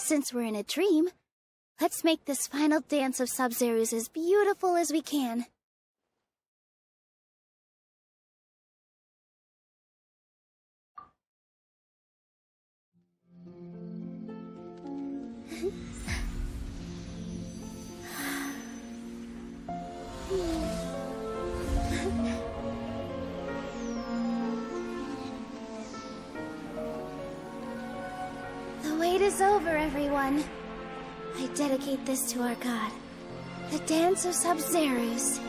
Since we're in a dream, let's make this final dance of Sabzeruz as beautiful as we can. The wait is over, everyone. I dedicate this to our god, the dance of Sabzeruz.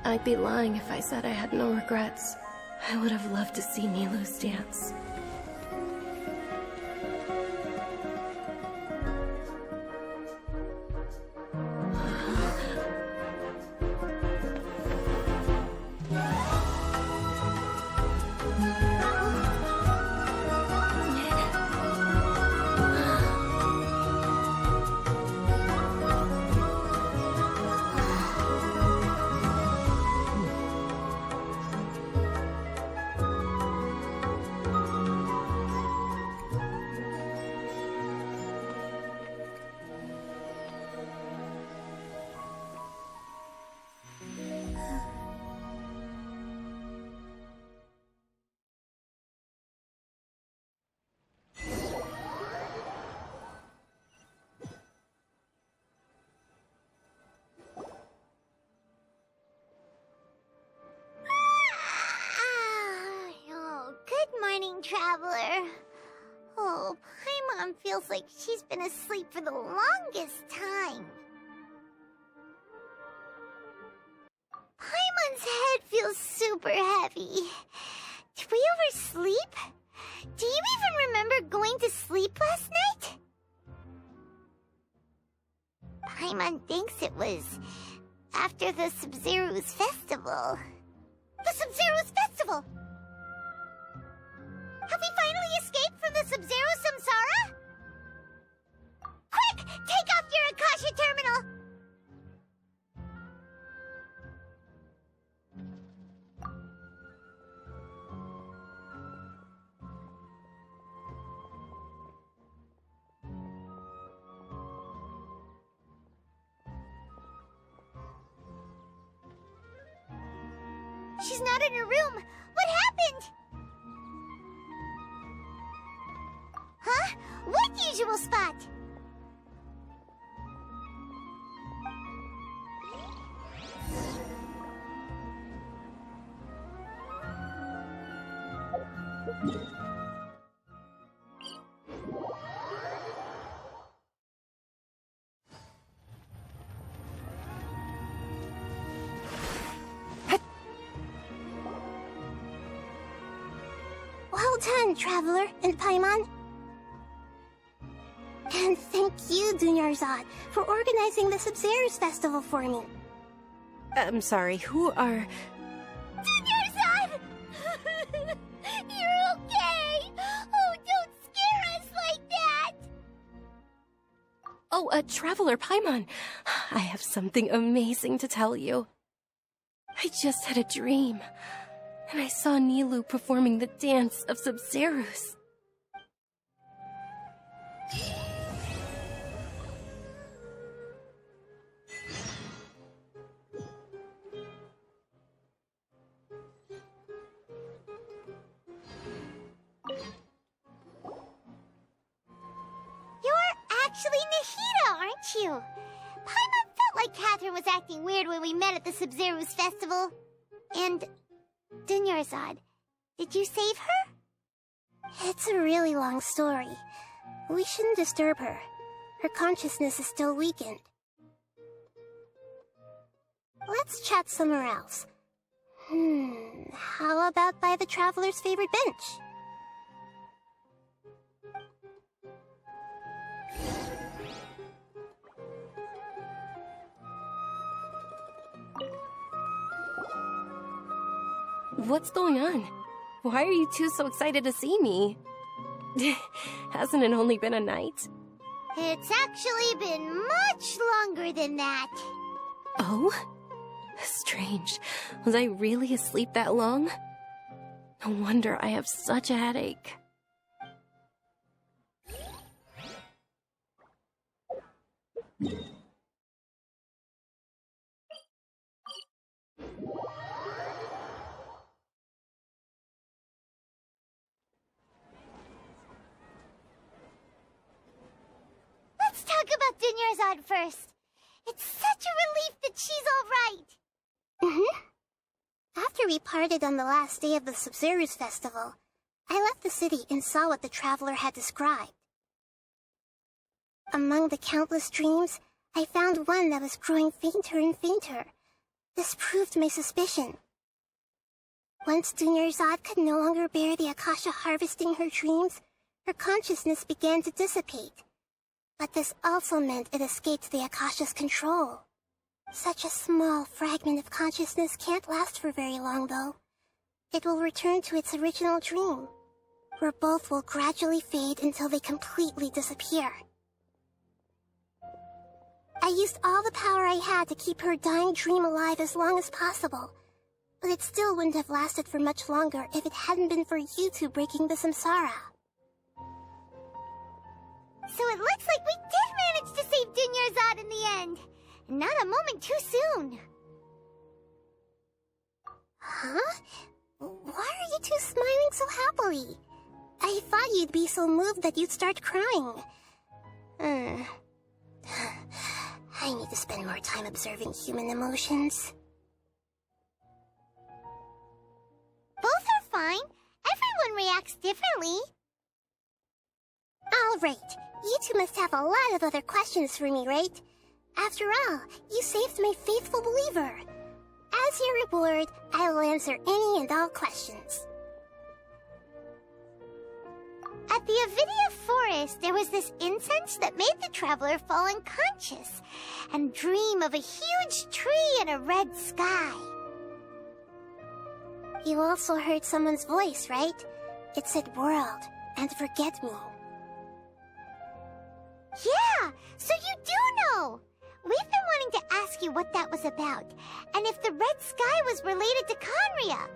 I'd be lying if I said I had no regrets. I would have loved to see Nilou's dance. Traveler. Oh, Paimon feels like she's been asleep for the longest time. Paimon's head feels super heavy. Did we oversleep? Do you even remember going to sleep last night? Paimon thinks it was after the Sabzeruz Festival. The Sabzeruz Festival! Have we finally escaped from the Sabzeruz Samsara? Quick! Take off your Akasha terminal! She's not in her room. What happened? Huh? What usual spot? Well done, Traveler and Paimon. And thank you, Dunyarzard, for organizing the Sabzeruz Festival for me. I'm sorry, who are... Dunyarzard! You're okay! Oh, don't scare us like that! Oh, Traveler Paimon. I have something amazing to tell you. I just had a dream, and I saw Nilou performing the dance of Sabzeruz. Actually Nahida, aren't you? Paimon felt like Catherine was acting weird when we met at the Sabzeruz Festival. And... Dunyarzard, did you save her? It's a really long story. We shouldn't disturb her. Her consciousness is still weakened. let's chat somewhere else. How about by the traveler's favorite bench? What's going on? Why are you two so excited to see me? Hasn't it only been a night? It's actually been much longer than that. Oh? Strange. Was I really asleep that long? No wonder I have such a headache. Let's talk about Dunyarzard first. It's such a relief that she's all right. After we parted on the last day of the Sabzeruz Festival, I left the city and saw what the traveler had described. Among the countless dreams, I found one that was growing fainter and fainter. This proved my suspicion. Once Dunyarzard could no longer bear the Akasha harvesting her dreams, her consciousness began to dissipate. But this also meant it escaped the Akasha's control. Such a small fragment of consciousness can't last for very long, though. It will return to its original dream, where both will gradually fade until they completely disappear. I used all the power I had to keep her dying dream alive as long as possible, but it still wouldn't have lasted for much longer if it hadn't been for you two breaking the samsara. So it looks like we did manage to save Dunyarzad in the end. Not a moment too soon. Huh? Why are you two smiling so happily? I thought you'd be so moved that you'd start crying. I need to spend more time observing human emotions. Both are fine. Everyone reacts differently. All right. You two must have a lot of other questions for me, right? After all, you saved my faithful believer. As your reward, I will answer any and all questions. At the Avidia forest, there was this incense that made the traveler fall unconscious and dream of a huge tree and a red sky. You also heard someone's voice, right? It said world and forget me. Yeah, so you do know! We've been wanting to ask you what that was about, and if the red sky was related to Conria.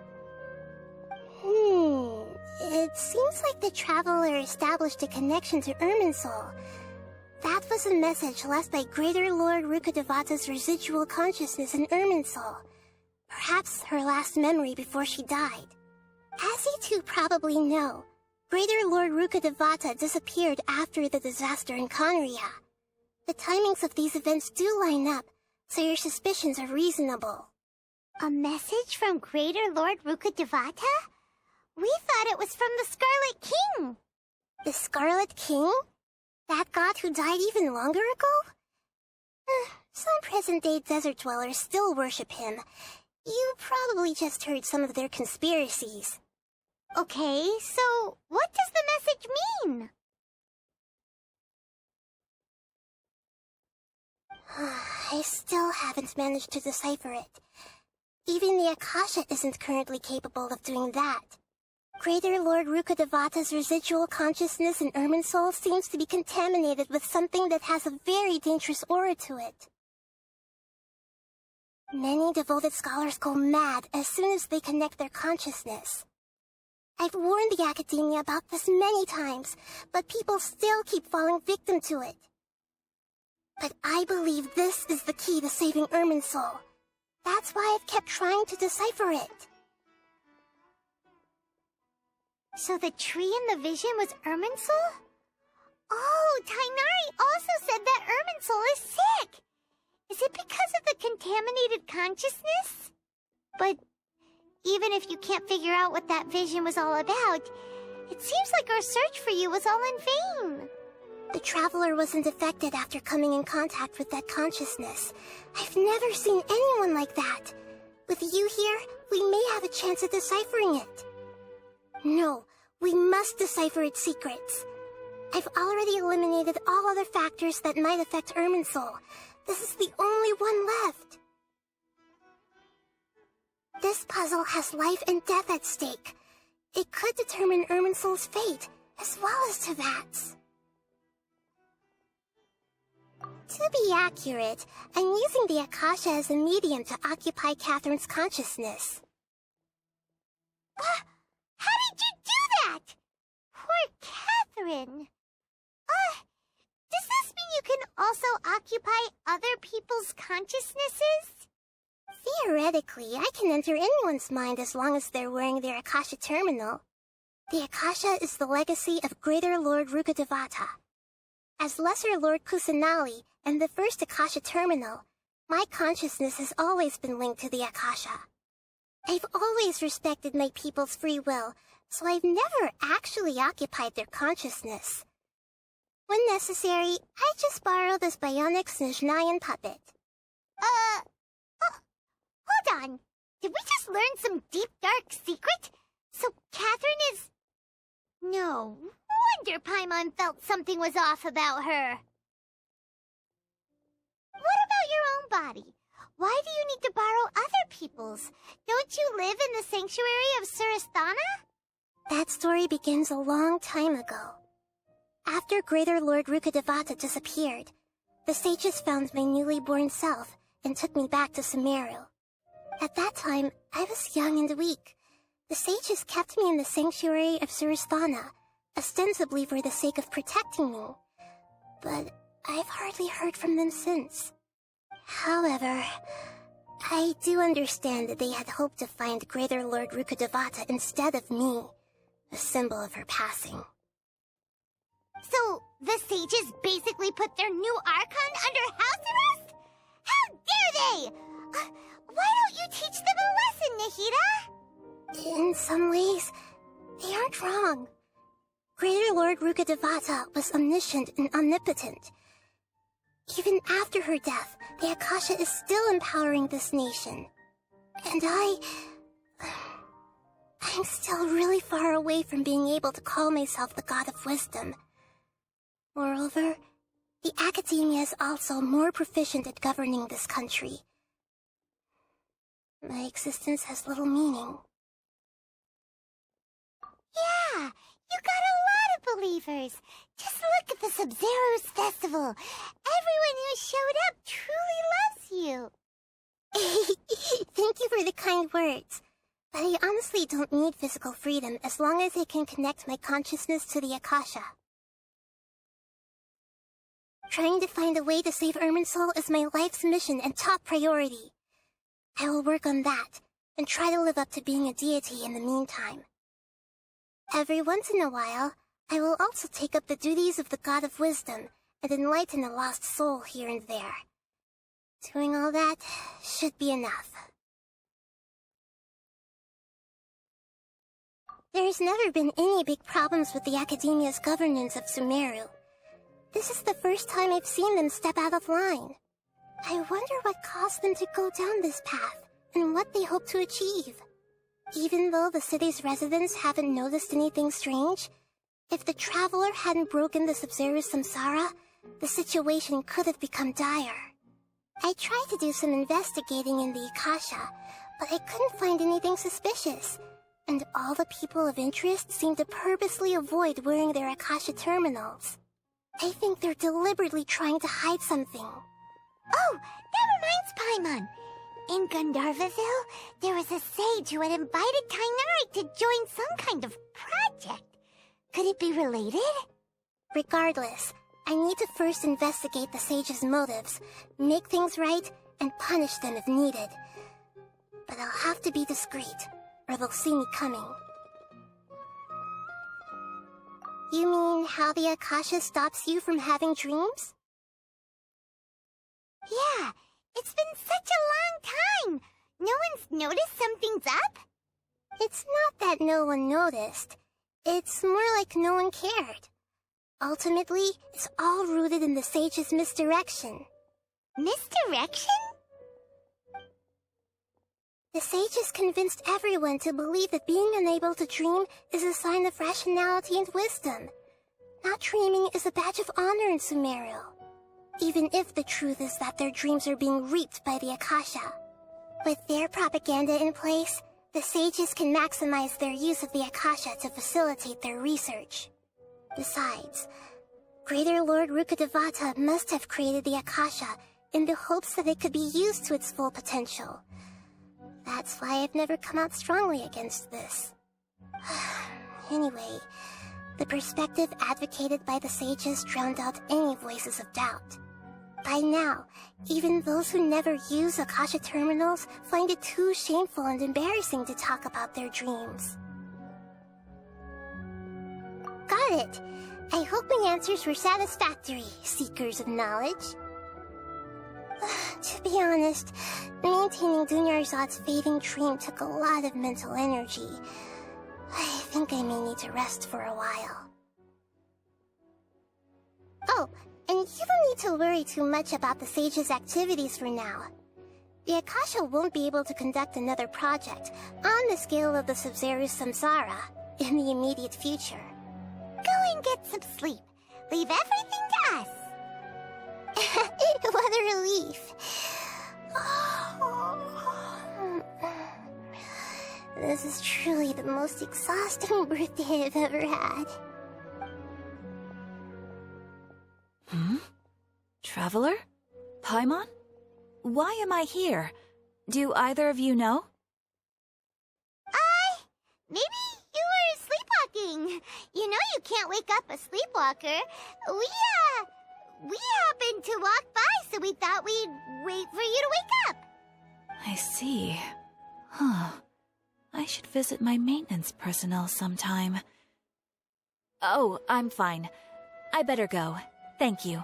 It seems like the traveler established a connection to Irminsul. That was a message left by Greater Lord Rukkhadevata's residual consciousness in Irminsul. Perhaps her last memory before she died. As you two probably know, Greater Lord Rukkhadevata disappeared after the disaster in Conria. The timings of these events do line up, so your suspicions are reasonable. A message from Greater Lord Rukkhadevata? We thought it was from the Scarlet King. The Scarlet King? That god who died even longer ago? Some present-day desert dwellers still worship him. You probably just heard some of their conspiracies. Okay, so what does the message mean? I still haven't managed to decipher it. Even the Akasha isn't currently capable of doing that. Greater Lord Rukkhadevata's residual consciousness in Irminsul seems to be contaminated with something that has a very dangerous aura to it. Many devoted scholars go mad as soon as they connect their consciousness. I've warned the academia about this many times, but people still keep falling victim to it. But I believe this is the key to saving Irminsul. That's why I've kept trying to decipher it. So the tree in the vision was Irminsul? Oh, Tighnari also said that Irminsul is sick. Is it because of the contaminated consciousness? But even if you can't figure out what that vision was all about, it seems like our search for you was all in vain. The traveler wasn't affected after coming in contact with that consciousness. I've never seen anyone like that. With you here, we may have a chance at deciphering it. No, we must decipher its secrets. I've already eliminated all other factors that might affect Irminsul. This is the only one left. This puzzle has life and death at stake. It could determine Irminsul's fate, as well as Tevat's. To be accurate, I'm using the Akasha as a medium to occupy Catherine's consciousness. How did you do that? Poor Catherine. Does this mean you can also occupy other people's consciousnesses? Theoretically, I can enter anyone's mind as long as they're wearing their Akasha terminal. The Akasha is the legacy of Greater Lord Rukkhadevata. As Lesser Lord Kusanali and the first Akasha terminal, my consciousness has always been linked to the Akasha. I've always respected my people's free will, so I've never actually occupied their consciousness. When necessary, I just borrow this bionic Snezhnayan puppet. Hold on. Did we just learn some deep, dark secret? So Catherine is... No wonder Paimon felt something was off about her. What about your own body? Why do you need to borrow other people's? Don't you live in the sanctuary of Surasthana? That story begins a long time ago. After Greater Lord Rukkhadevata disappeared, the sages found my newly born self and took me back to Sumeru. At that time, I was young and weak. The sages kept me in the sanctuary of Surasthana, ostensibly for the sake of protecting me. But I've hardly heard from them since. However, I do understand that they had hoped to find Greater Lord Rukkhadevata instead of me, a symbol of her passing. So, the sages basically put their new Archon under house arrest? How dare they! Why don't you teach them a lesson, Nahida? In some ways, they aren't wrong. Greater Lord Rukkhadevata was omniscient and omnipotent. Even after her death, the Akasha is still empowering this nation. And I'm still really far away from being able to call myself the God of Wisdom. Moreover, the Academia is also more proficient at governing this country. My existence has little meaning. Yeah, you got a lot of believers. Just look at the Sabzeruz Festival. Everyone who showed up truly loves you. Thank you for the kind words. But I honestly don't need physical freedom as long as I can connect my consciousness to the Akasha. Trying to find a way to save Irminsul is my life's mission and top priority. I will work on that, and try to live up to being a deity in the meantime. Every once in a while, I will also take up the duties of the God of Wisdom and enlighten a lost soul here and there. Doing all that should be enough. There's never been any big problems with the Academia's governance of Sumeru. This is the first time I've seen them step out of line. I wonder what caused them to go down this path, and what they hope to achieve. Even though the city's residents haven't noticed anything strange, if the traveler hadn't broken the Sabzeruz samsara, the situation could have become dire. I tried to do some investigating in the Akasha, but I couldn't find anything suspicious, and all the people of interest seem to purposely avoid wearing their Akasha terminals. I think they're deliberately trying to hide something. Oh, that reminds Paimon. In Gandharvaville, there was a sage who had invited Tainari to join some kind of project. Could it be related? Regardless, I need to first investigate the sage's motives, make things right, and punish them if needed. But I'll have to be discreet, or they'll see me coming. You mean how the Akasha stops you from having dreams? Yeah, it's been such a long time. No one's noticed something's up? It's not that no one noticed. It's more like no one cared. Ultimately, it's all rooted in the sage's misdirection. Misdirection? The sages convinced everyone to believe that being unable to dream is a sign of rationality and wisdom. Not dreaming is a badge of honor in Sumeru, even if the truth is that their dreams are being reaped by the Akasha. With their propaganda in place, the sages can maximize their use of the Akasha to facilitate their research. Besides, Greater Lord Rukkhadevata must have created the Akasha in the hopes that it could be used to its full potential. That's why I've never come out strongly against this. Anyway, the perspective advocated by the sages drowned out any voices of doubt. By now, even those who never use Akasha terminals find it too shameful and embarrassing to talk about their dreams. Got it! I hope my answers were satisfactory, seekers of knowledge. To be honest, maintaining Dunyarzad's fading dream took a lot of mental energy. I think I may need to rest for a while. Oh, and you don't need to worry too much about the sage's activities for now. The Akasha won't be able to conduct another project on the scale of the Sabzeruz Samsara in the immediate future. Go and get some sleep. Leave everything to us. What a relief. This is truly the most exhausting birthday I've ever had. Traveler? Paimon? Why am I here? Do either of you know? Maybe you were sleepwalking. You know you can't wake up a sleepwalker. We happened to walk by, so we thought we'd wait for you to wake up. I see. I should visit my maintenance personnel sometime. Oh, I'm fine. I better go. Thank you.